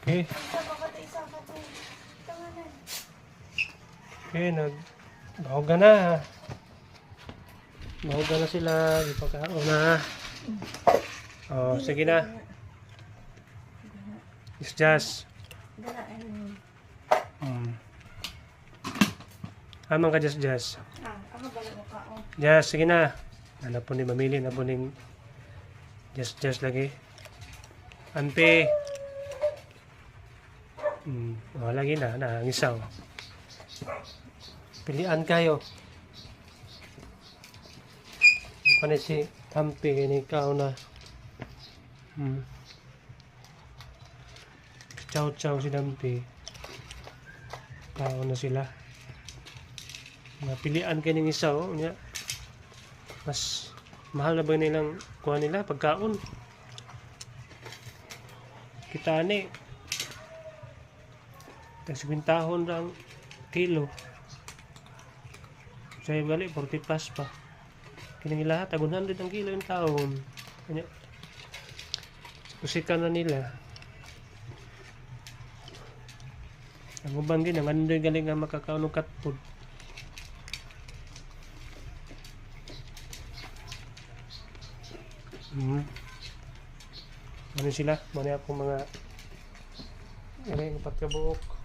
Okay. Isa pa ba ito? Isa pa ito. Tanganan. Okay, nagbahoga na. Bahoga na sila. Ipagkaon na. Oh, sige na. It's just. Amang ka just. Ako ba na mukha? Just, sige na. Ano po ni mamili na po ni just lagi. Ante. Lagi na. Nangisaw. Pilian kayo. Ano si Ampi, ini ikaw na. Chow si Ampi. Ikaw na sila. Napilian kayo ng isa, oh. Mas mahal na ba nilang kuha nila pagkaon? Kita ni tagsibintahon lang kilo. Saya balik 40 plus pa. Kining lahat 100 ang kilo yung taon. Kanya usikan na nila. Ang ubang gina ngano galing nga makakaon ng cat food. Ano sila? Mani ako mga iring patkabuok.